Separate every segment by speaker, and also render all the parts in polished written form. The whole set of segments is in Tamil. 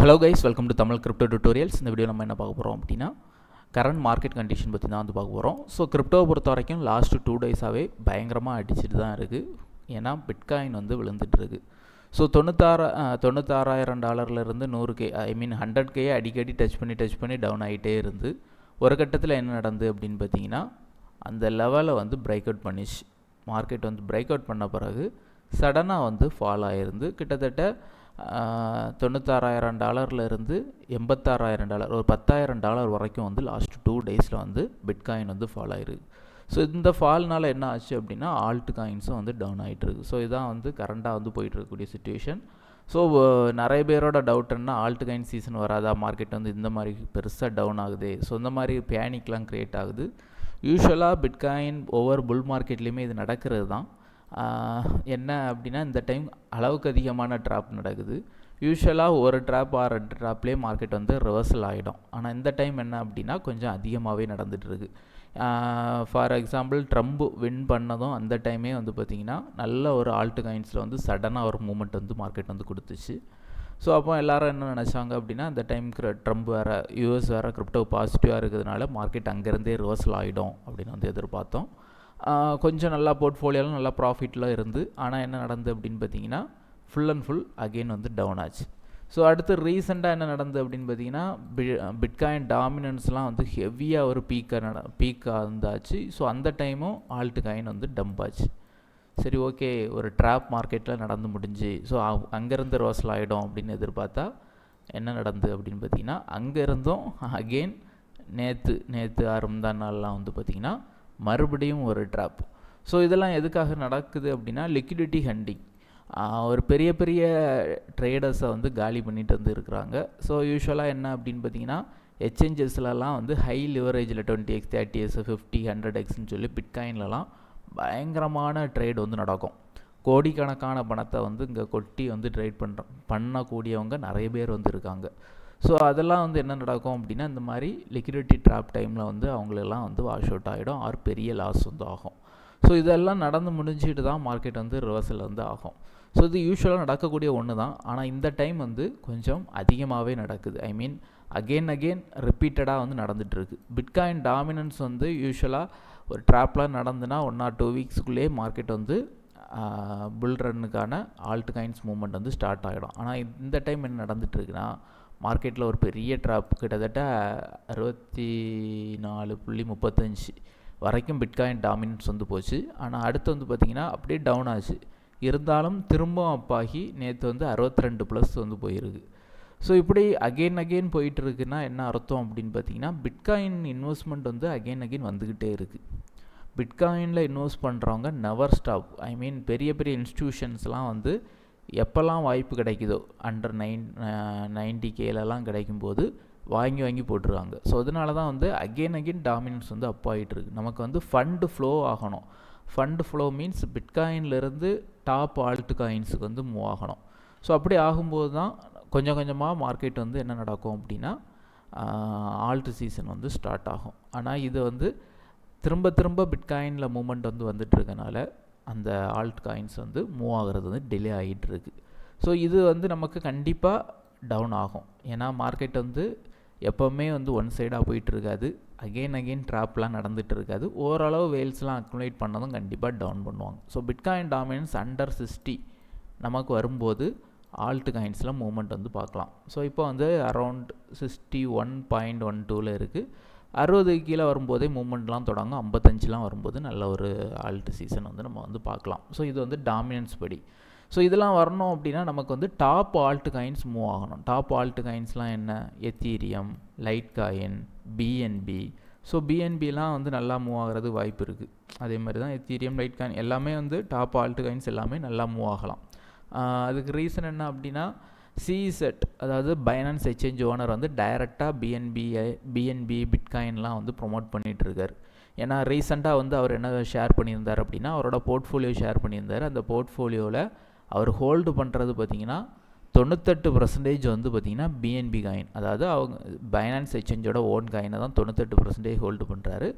Speaker 1: Hello guys, welcome to Tamil crypto tutorials. இந்த வீடியோ நம்ம என்ன பார்க்க போகிறோம் அப்படின்னா, கரண்ட் மார்க்கெட் கண்டிஷன் பற்றி தான் வந்து பார்க்க போகிறோம். ஸோ கிரிப்டோவை பொறுத்த வரைக்கும் லாஸ்ட்டு 2 டேஸாகவே பயங்கரமாக அடிச்சுட்டு தான் இருக்குது. ஏன்னா பிட்காயின் வந்து விழுந்துட்டு இருக்கு. ஸோ $96,000 100K, ஐ மீன் 100K அடிக்கடி டச் பண்ணி டவுன் ஆகிட்டே இருந்து ஒரு கட்டத்தில் என்ன நடந்து அப்படின்னு பார்த்தீங்கன்னா, அந்த லெவலை வந்து பிரேக் அவுட் பண்ணிச்சு. மார்க்கெட் வந்து பிரேக் அவுட் பண்ண பிறகு சடனாக வந்து ஃபால் ஆகிருந்து கிட்டத்தட்ட $96,000 $86,000, ஒரு $10,000 வரைக்கும் வந்து லாஸ்ட் 2 டேஸில் வந்து பிட்காயின் வந்து ஃபால் ஆகிருக்கு. ஸோ இந்த ஃபால்னால் என்ன ஆச்சு அப்படின்னா, ஆல்ட் காயின்ஸும் வந்து டவுன் ஆகிட்டுருக்கு. ஸோ இதான் வந்து கரண்டாக வந்து போயிட்டுருக்கக்கூடிய சுச்சுவேஷன். ஸோ நிறைய பேரோட டவுட் என்ன, ஆல்ட் காயின் சீசன் வராதா, மார்க்கெட் வந்து இந்த மாதிரி பெருசாக டவுன் ஆகுது, ஸோ இந்த மாதிரி பேனிக்லாம் க்ரியேட் ஆகுது. யூஸ்வலாக பிட்காயின் ஒவ்வொரு புல் மார்க்கெட்லேயுமே இது நடக்கிறது தான். என்ன அப்படின்னா, இந்த டைம் அளவுக்கு அதிகமான ட்ராப் நடக்குது. யூஸ்வலாக ஒரு ட்ராப் ஆர் 2 ட்ராப்லேயே மார்க்கெட் வந்து ரிவர்சல் ஆகிடும். ஆனால் இந்த டைம் என்ன அப்படின்னா கொஞ்சம் அதிகமாகவே நடந்துகிட்ருக்கு. ஃபார் எக்ஸாம்பிள், ட்ரம்ப் வின் பண்ணதும் அந்த டைமே வந்து பார்த்திங்கன்னா நல்ல ஒரு ஆல்ட் காயின்ஸில் வந்து சடனாக ஒரு மூமெண்ட் வந்து மார்க்கெட் வந்து கொடுத்துச்சு. ஸோ அப்போ எல்லோரும் என்ன நினச்சாங்க அப்படின்னா, அந்த டைமுக்கு ட்ரம்ப் வேறு, யூஎஸ் வேறு கிரிப்டோ பாசிட்டிவாக இருக்கிறதுனால மார்க்கெட் அங்கேருந்தே ரிவர்சல் ஆகிடும் அப்படின்னு வந்து எதிர்பார்த்தோம். கொஞ்சம் நல்லா போர்ட்ஃபோலியோலாம் நல்லா ப்ராஃபிட்லாம் இருந்து, ஆனால் என்ன நடந்தது அப்படின்னு பார்த்தீங்கன்னா, ஃபுல் அண்ட் ஃபுல் அகெயின் வந்து டவுன் ஆச்சு. ஸோ அடுத்து ரீசெண்டாக என்ன நடந்தது அப்படின்னு பார்த்தீங்கன்னா, பிட்காயின் டாமினன்ஸ்லாம் வந்து ஹெவியாக ஒரு பீக்காக இருந்தாச்சு. ஸோ அந்த டைமும் ஆல்ட் காயின் வந்து டம்ப் ஆச்சு. சரி, ஓகே, ஒரு ட்ராப் மார்க்கெட்டில் நடந்து முடிஞ்சு, ஸோ அங்கேருந்து ரிவர்சல் ஆகிடும் அப்படின்னு எதிர்பார்த்தா என்ன நடந்தது அப்படின்னு பார்த்தீங்கன்னா, அங்கேருந்தும் அகெயின் நேற்று முந்தா நாள்லாம் வந்து பார்த்திங்கன்னா மறுபடியும் ஒரு ட்ராப். ஸோ இதெல்லாம் எதுக்காக நடக்குது அப்படின்னா, லிக்விடிட்டி ஹண்டிங். ஒரு பெரிய ட்ரேடர்ஸை வந்து காலி பண்ணிட்டு வந்து இருக்கிறாங்க. ஸோ யூஸ்வலாக என்ன அப்படின்னு பார்த்தீங்கன்னா, எக்ஸ்சேஞ்சஸ்லலாம் வந்து ஹை லிவரேஜில் 20x 30x 50 100xன்னு சொல்லி பிட்காயின்லலாம் பயங்கரமான ட்ரேட் வந்து நடக்கும். கோடிக்கணக்கான பணத்தை வந்து இங்கே கொட்டி வந்து ட்ரேட் பண்ணக்கூடியவங்க நிறைய பேர் வந்து இருக்காங்க. ஸோ அதெல்லாம் வந்து என்ன நடக்கும் அப்படின்னா, இந்த மாதிரி லிக்விடிட்டி ட்ராப் டைமில் வந்து அவங்களெல்லாம் வந்து வாஷ் அவுட் ஆகிடும், ஆர் பெரிய லாஸ் வந்து ஆகும். ஸோ இதெல்லாம் நடந்து முடிஞ்சிட்டு தான் மார்க்கெட் வந்து ரிவர்சல் வந்து ஆகும். ஸோ இது யூஸ்வலாக நடக்கக்கூடிய ஒன்று தான். ஆனால் இந்த டைம் வந்து கொஞ்சம் அதிகமாகவே நடக்குது. ஐ மீன் அகெயின் ரிப்பீட்டடாக வந்து நடந்துகிட்ருக்கு. பிட்காயின் டாமினன்ஸ் வந்து யூஸ்வலாக ஒரு ட்ராப்லாம் நடந்துன்னா 1 or 2 வீக்ஸுக்குள்ளேயே மார்க்கெட் வந்து புல் ரன்னுக்கான ஆல்ட் காயின்ஸ் மூவ்மெண்ட் வந்து ஸ்டார்ட் ஆகிடும். ஆனால் இந்த டைம் என்ன நடந்துகிட்ருக்குன்னா, மார்க்கெட்டில் ஒரு பெரிய ட்ராப் கிட்டத்தட்ட 64.35 வரைக்கும் பிட்காயின் டாமினன்ஸ் வந்து போச்சு. ஆனால் அடுத்து வந்து பார்த்திங்கன்னா அப்படியே டவுன் ஆச்சு. இருந்தாலும் திரும்பவும் அப்பாகி நேற்று வந்து 62+ வந்து போயிருக்கு. ஸோ இப்படி அகெயின் போயிட்டுருக்குன்னா என்ன அர்த்தம் அப்படின்னு பார்த்தீங்கன்னா, பிட்காயின் இன்வெஸ்ட்மெண்ட் வந்து அகெயின் வந்துக்கிட்டே இருக்குது. பிட்காயினில் இன்வெஸ்ட் பண்ணுறவங்க நெவர் ஸ்டாப். ஐ மீன் பெரிய இன்ஸ்டிடியூஷன்ஸ்லாம் வந்து எப்போல்லாம் வாய்ப்பு கிடைக்குதோ அண்டர் 90Kலாம் கிடைக்கும்போது வாங்கி போட்டுருவாங்க. ஸோ அதனால தான் வந்து அகெயின் டாமினன்ஸ் வந்து அப் ஆகிட்டுருக்கு. நமக்கு வந்து ஃபண்டு ஃப்ளோ ஆகணும். ஃபண்டு ஃப்ளோ மீன்ஸ் பிட்காயின்லேருந்து டாப் ஆல்ட் காயின்ஸுக்கு வந்து மூவ் ஆகணும். ஸோ அப்படி ஆகும்போது தான் கொஞ்சமாக மார்க்கெட் வந்து என்ன நடக்கும் அப்படின்னா, ஆல்ட் சீசன் வந்து ஸ்டார்ட் ஆகும். ஆனால் இது வந்து திரும்ப பிட்காயினில் மூமெண்ட் வந்து வந்துட்டுருக்கனால அந்த ஆல்ட் காயின்ஸ் வந்து மூவ் ஆகிறது வந்து டிலே ஆகிட்டுருக்கு. ஸோ இது வந்து நமக்கு கண்டிப்பாக டவுன் ஆகும். ஏன்னா மார்க்கெட் வந்து எப்போவுமே வந்து ஒன் சைடாக போயிட்டுருக்காது. அகெயின் ட்ராப்லாம் நடந்துகிட்டு இருக்காது. ஓரளவு வேல்ஸ்லாம் அக்குமுலேட் பண்ணதும் கண்டிப்பாக டவுன் பண்ணுவாங்க. ஸோ பிட்காயின் டாமினன்ஸ் அண்டர் 60 நமக்கு வரும்போது ஆல்ட் காயின்ஸில் மூவ்மெண்ட் வந்து பார்க்கலாம். ஸோ இப்போ வந்து அரௌண்ட் 61.12 இருக்குது. 60 கீழே வரும்போதே மூவ்மெண்ட்லாம் தொடங்கும். 55 வரும்போது நல்ல ஒரு ஆல்ட் சீசன் வந்து நம்ம வந்து பார்க்கலாம். ஸோ இது வந்து டாமினன்ஸ் படி. ஸோ இதெல்லாம் வரணும் அப்படின்னா நமக்கு வந்து டாப் ஆல்ட் காயின்ஸ் மூவ் ஆகணும். டாப் ஆல்ட் காயின்ஸ்லாம் என்ன, Ethereum, litecoin, BNB. So பிஎன்பிலாம் வந்து நல்லா மூவ் ஆகிறது வாய்ப்பு இருக்குது. அதே மாதிரி தான் எத்தீரியம், லைட் காயின் எல்லாமே வந்து டாப் ஆல்ட் காயின்ஸ் எல்லாமே நல்லா மூவ் ஆகலாம். அதுக்கு ரீசன் என்ன அப்படின்னா, சிசெட், அதாவது பைனான்ஸ் எக்ஸ்சேஞ்ச் ஓனர் வந்து டைரெக்டாக பிஎன்பி பிட்காயின்லாம் வந்து ப்ரொமோட் பண்ணிகிட்ருக்கார். ஏன்னா ரீசெண்டாக வந்து அவர் என்ன ஷேர் பண்ணியிருந்தார் அப்படின்னா, அவரோட போர்ட்ஃபோலியோ ஷேர் பண்ணியிருந்தார். அந்த போர்ட்ஃபோலியோவில் அவர் ஹோல்டு பண்ணுறது பார்த்திங்கன்னா 98% வந்து பார்த்திங்கன்னா பிஎன்பி காயின், அதாவது அவங்க பைனான்ஸ் எக்ஸ்சேஞ்சோட ஓன் காயினை தான் 98% ஹோல்டு பண்ணுறாரு.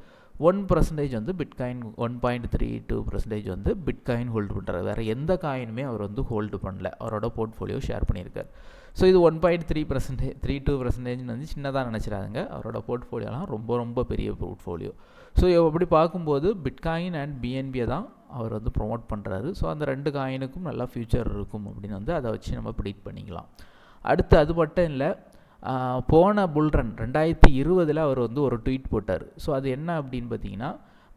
Speaker 1: 1% வந்து பிட்காயின் 1.32% வந்து பிட்காயின் ஹோல்டு பண்ணுறாரு. வேறு எந்த காயினுமே அவர் வந்து ஹோல்டு பண்ணல, அவரோட போர்ட்ஃபோலியோ ஷேர் பண்ணியிருக்கார். ஸோ இது 1.32% வந்து சின்னதாக நினச்சிடாதுங்க, அவரோட போர்ட்ஃபோலியோலாம் ரொம்ப ரொம்ப பெரிய போர்ட்ஃபோலியோ. ஸோ அப்படி பார்க்கும்போது பிட்காயின் அண்ட் பிஎன்பியை தான் அவர் வந்து ப்ரொமோட் பண்ணுறாரு. ஸோ அந்த 2 காயினுக்கும் நல்லா ஃப்யூச்சர் இருக்கும் அப்படின்னு வந்து அதை வச்சு நம்ம ப்ரிடிக்ட் பண்ணிக்கலாம். அடுத்து அது மட்டும் இல்லை, போன புல்ரன் 2020 அவர் வந்து ஒரு ட்வீட் போட்டார். ஸோ அது என்ன அப்படின்னு பார்த்தீங்கன்னா,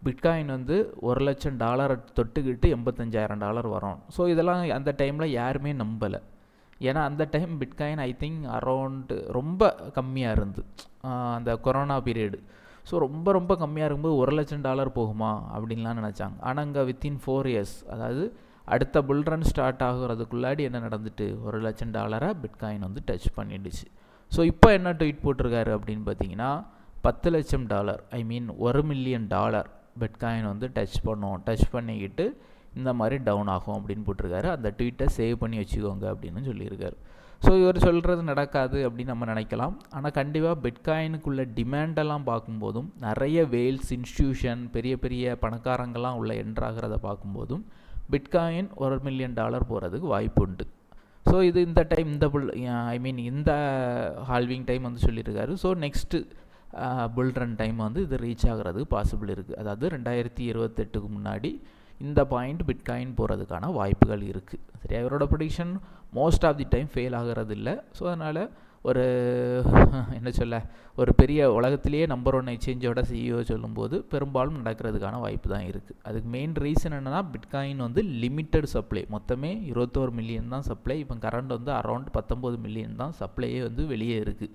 Speaker 1: பிட்காயின் வந்து $1,00,000 தொட்டுக்கிட்டு $85,000 வரும். ஸோ இதெல்லாம் அந்த டைமில் யாருமே நம்பலை. ஏன்னா அந்த time bitcoin I think around ரொம்ப கம்மியாக இருந்து, அந்த கொரோனா பீரியடு. ஸோ ரொம்ப ரொம்ப கம்மியாக இருக்கும்போது $1,00,000 போகுமா அப்படின்லாம் நினச்சாங்க. ஆனால் அங்கே வித்தின் 4 இயர்ஸ், அதாவது அடுத்த புல்ரன் ஸ்டார்ட் ஆகுறதுக்குள்ளாடி என்ன நடந்துட்டு $1,00,000 பிட்காயின் வந்து டச் பண்ணிடுச்சு. ஸோ இப்போ என்ன ட்வீட் போட்டிருக்காரு அப்படின்னு பார்த்தீங்கன்னா, $10,00,000 ஐ மீன் $1 மில்லியன் பிட்காயின் வந்து டச் பண்ணிக்கிட்டு இந்த மாதிரி டவுன் ஆகும் அப்படின்னு போட்டிருக்காரு. அந்த ட்வீட்டை சேவ் பண்ணி வச்சுக்கோங்க அப்படின்னு சொல்லியிருக்காரு. ஸோ இவர் சொல்கிறது நடக்காது அப்படின்னு நம்ம நினைக்கலாம். ஆனால் கண்டிப்பாக பிட்காயினுக்குள்ள டிமாண்டெல்லாம் பார்க்கும்போதும், நிறைய வேல்ஸ் இன்ஸ்டியூஷன் பெரிய பெரிய பணக்காரங்கள்லாம் உள்ள என்ட்ராகிறத பார்க்கும்போதும் பிட்காயின் $1 மில்லியன் போகிறதுக்கு வாய்ப்பு உண்டு. ஸோ இது இந்த டைம் இந்த ஹால்விங் டைம் வந்து சொல்லியிருக்காரு. ஸோ நெக்ஸ்ட்டு புல்ரன் டைம் வந்து இது ரீச் ஆகிறதுக்கு பாசிபிள் இருக்குது. அதாவது 2028க்கு முன்னாடி இந்த பாயிண்ட் பிட்காயின் போகிறதுக்கான வாய்ப்புகள் இருக்குது. சரியா, இவரோட prediction most of the time fail ஆகிறது இல்லை. ஸோ அதனால் ஒரு பெரிய உலகத்திலேயே நம்பர் 1 எக்ஸ்சேஞ்சோட சிஇஓ சொல்லும்போது பெரும்பாலும் நடக்கிறதுக்கான வாய்ப்பு தான் இருக்குது. அதுக்கு மெயின் ரீசன் என்னென்னா, பிட்காயின் வந்து லிமிட்டட் சப்ளை, மொத்தமே 21 மில்லியன் தான் சப்ளை. இப்போ கரண்ட் வந்து அரௌண்ட் 19 மில்லியன் தான் சப்ளையே வந்து வெளியே இருக்குது.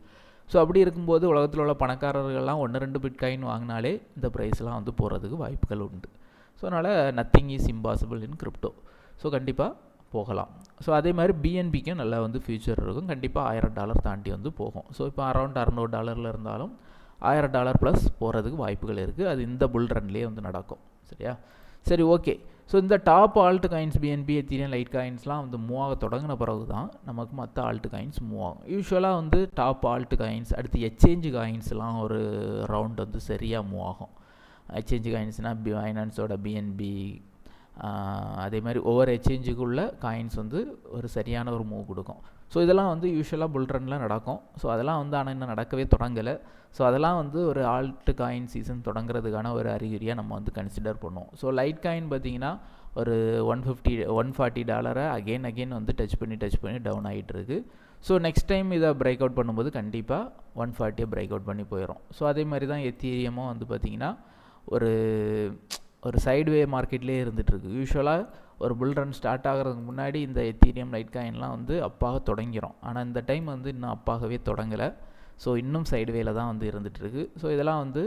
Speaker 1: ஸோ அப்படி இருக்கும்போது உலகத்தில் உள்ள பணக்காரர்கள்லாம் 1-2 பிட்காயின் வாங்கினாலே இந்த ப்ரைஸ்லாம் வந்து போகிறதுக்கு வாய்ப்புகள் உண்டு. ஸோ அதனால் nothing is impossible in crypto. So கண்டிப்பாக போகலாம். ஸோ அதே மாதிரி பிஎன்பிக்கும் நல்லா வந்து ஃபியூச்சர் இருக்கும். கண்டிப்பாக $1,000 தாண்டி வந்து போகும். ஸோ இப்போ அரௌண்ட் $600 இருந்தாலும் $1,000 ப்ளஸ் போகிறதுக்கு வாய்ப்புகள் இருக்குது. அது இந்த புல் ரன்லேயே வந்து நடக்கும். சரியா, சரி, ஓகே. ஸோ இந்த top alt coins BNB, Ethereum, லைட் காயின்ஸ்லாம் வந்து மூவ் ஆக தொடங்கின பிறகு தான் நமக்கு மற்ற ஆல்ட் காயின்ஸ் மூவ் ஆகும். யூஸ்வலாக வந்து டாப் ஆல்ட் காயின்ஸ் அடுத்து எக்ஸ்சேஞ்சு காயின்ஸ்லாம் ஒரு ரவுண்ட் வந்து சரியாக மூவ் ஆகும். எக்ஸ்சேஞ்சு காயின்ஸ்னால் பைனான்ஸோட பிஎன்பி, அதே மாதிரி ஒவ்வொரு எக்ஸ்சேஞ்சுக்குள்ள காயின்ஸ் வந்து ஒரு சரியான ஒரு மூவ் கொடுக்கும். ஸோ இதெல்லாம் வந்து யூஸ்வலாக புல்ரனில் நடக்கும். ஸோ அதெல்லாம் வந்து ஆனால் இன்னும் நடக்கவே தொடங்கலை. ஸோ அதெல்லாம் வந்து ஒரு ஆல்ட் காயின் சீசன் தொடங்குறதுக்கான ஒரு அறிகுறியாக நம்ம வந்து கன்சிடர் பண்ணுவோம். ஸோ லைட் காயின் பார்த்திங்கன்னா ஒரு $140 அகெயின் வந்து டச் பண்ணி டவுன் ஆகிட்டு இருக்குது. ஸோ நெக்ஸ்ட் டைம் இதை பிரேக் அவுட் பண்ணும்போது கண்டிப்பாக 140 பிரேக் அவுட் பண்ணி போயிடும். ஸோ அதே மாதிரி தான் எத்தீரியமும் வந்து பார்த்திங்கன்னா ஒரு சைட்வே மார்க்கெட்லேயே இருந்துகிட்ருக்கு. யூஸ்வலாக ஒரு புல் ரன் ஸ்டார்ட் ஆகிறதுக்கு முன்னாடி இந்த எத்தீரியம், லைட் காயின்லாம் வந்து அப்பாக தொடங்கிடும். ஆனால் இந்த டைம் வந்து இன்னும் அப்பாகவே தொடங்கலை. ஸோ இன்னும் சைட்வேல தான் வந்து இருந்துகிட்ருக்கு. ஸோ இதெல்லாம் வந்து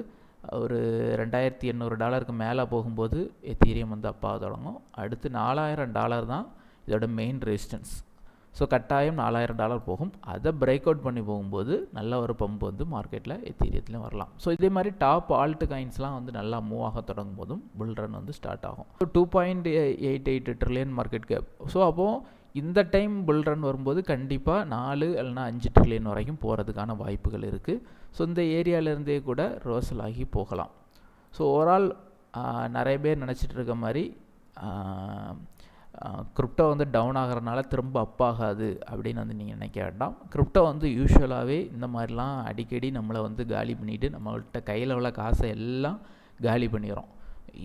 Speaker 1: ஒரு $2,800 மேலே போகும்போது எத்தீரியம் வந்து அப்பாக தொடங்கும். அடுத்து $4,000 தான் இதோட மெயின் ரெசிஸ்டன்ஸ். ஸோ கட்டாயம் $4,000 போகும். அதை பிரேக் அவுட் பண்ணி போகும்போது நல்ல ஒரு பம்ப் வந்து மார்க்கெட்டில் எத்தீரியத்துலையும் வரலாம். ஸோ இதே மாதிரி டாப் ஆல்ட் காயின்ஸ்லாம் வந்து நல்லா மூவ் ஆக தொடங்கும் போதும் புல் ரன் வந்து ஸ்டார்ட் ஆகும். So 2.88 trillion market cap. So அப்போது இந்த டைம் புல் ரன் வரும்போது கண்டிப்பாக 4 இல்லைனா 5 ட்ரில்லியன் வரைக்கும் போகிறதுக்கான வாய்ப்புகள் இருக்குது. ஸோ இந்த ஏரியாவிலேருந்தே கூட ரோசல் ஆகி போகலாம். ஸோ ஓவரால் நிறைய பேர் நினச்சிட்டு இருக்க மாதிரி கிரிப்டோ வந்து டவுன் ஆகிறனால திரும்ப அப் ஆகாது அப்படின்னு வந்து நீங்கள் நினைக்க வேண்டாம். கிரிப்டோ வந்து யூஸ்வலாகவே இந்த மாதிரிலாம் அடிக்கடி நம்மளை வந்து காலி பண்ணிவிட்டு நம்மள்கிட்ட கையில் உள்ள காசை எல்லாம் காலி பண்ணிடுறோம்.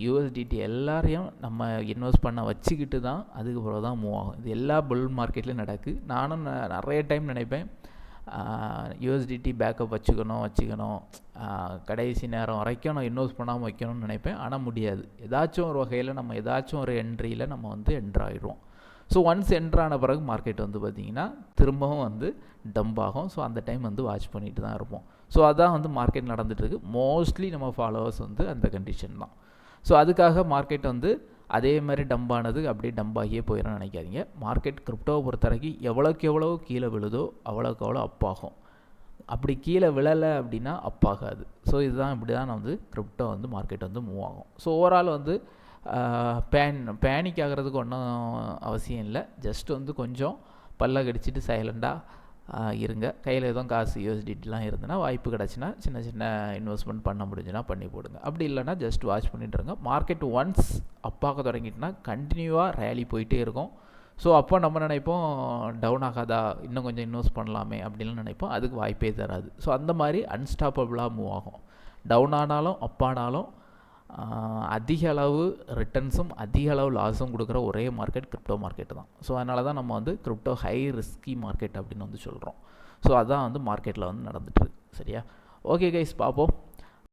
Speaker 1: யூஎஸ்டிடி எல்லாரையும் நம்ம இன்வெஸ்ட் பண்ண வச்சுக்கிட்டு தான் அதுக்கப்புறம் தான் மூவ் ஆகும். இது எல்லா புல் மார்க்கெட்லேயும் நடக்குது. நானும் நிறைய டைம் நினைப்பேன் யூஎஸ்டிடி பேக்கப் வச்சுக்கணும் கடைசி நேரம் வரைக்கும் நான் இன்வெஸ்ட் பண்ணாமல் வைக்கணும்னு நினைப்பேன். ஆனால் முடியாது. ஏதாச்சும் ஒரு வகையில் நம்ம ஏதாச்சும் ஒரு என்ட்ரியில் நம்ம வந்து என்ட்ரு ஆகிடுவோம். ஸோ ஒன்ஸ் என்ட்ரான பிறகு மார்க்கெட் வந்து பார்த்திங்கன்னா திரும்பவும் வந்து டம்ப் ஆகும். ஸோ அந்த டைம் வந்து வாட்ச் பண்ணிட்டு தான் இருப்போம். ஸோ அதான் வந்து மார்க்கெட் நடந்துகிட்ருக்கு. மோஸ்ட்லி நம்ம ஃபாலோவர்ஸ் வந்து அந்த கண்டிஷன் தான். ஸோ அதுக்காக மார்க்கெட் வந்து அதே மாதிரி டம்பானது அப்படியே டம்பாகியே போயிடணும்னு நினைக்காதீங்க. மார்க்கெட் கிரிப்டோவை பொறுத்த வரைக்கும் எவ்வளோக்கு எவ்வளோ கீழே விழுதோ அவ்வளோக்கு அவ்வளோ அப் ஆகும். அப்படி கீழே விழலை அப்படின்னா அப் ஆகாது. ஸோ இதுதான் இப்படி தான் வந்து கிரிப்டோ வந்து மார்க்கெட் வந்து மூவ் ஆகும். ஸோ ஓவரால் வந்து பேனிக் ஆகிறதுக்கு ஒன்றும் அவசியம் இல்லை. ஜஸ்ட் வந்து கொஞ்சம் பல்ல கடிச்சிட்டு சைலண்டாக இருங்க. கையில் எதுவும் காசு யூஎஸ்டிடிலாம் இருந்ததுன்னா வாய்ப்பு கிடச்சின்னா சின்ன சின்ன இன்வெஸ்ட்மெண்ட் பண்ண முடிஞ்சுன்னா பண்ணி போடுங்க. அப்படி இல்லைன்னா ஜஸ்ட் வாட்ச் பண்ணிட்டுருங்க. மார்க்கெட் ஒன்ஸ் அப்பாக்க தொடங்கிட்டுனா கண்டினியூவாக ரேலி போயிட்டே இருக்கும். ஸோ அப்போ நம்ம நினைப்போம் டவுன் ஆகாதா, இன்னும் கொஞ்சம் இன்வெஸ்ட் பண்ணலாமே அப்படின்லாம் நினைப்போம். அதுக்கு வாய்ப்பே தராது. ஸோ அந்த மாதிரி அன்ஸ்டாப்பபிளாக மூவ் ஆகும். டவுன் ஆனாலும் அப்பானாலும் அதிக அளவு ரிட்டர்ன்ஸும் அதிக அளவு லாஸும் கொடுக்குற ஒரே மார்க்கெட் கிரிப்டோ மார்க்கெட்டு தான். ஸோ அதனால தான் நம்ம வந்து கிரிப்டோ ஹை ரிஸ்கி மார்க்கெட் அப்படின்னு வந்து சொல்கிறோம். ஸோ அதான் வந்து மார்க்கெட்டில் வந்து நடந்துட்டுருக்கு. சரியா? ஓகே கைஸ், பார்ப்போம்.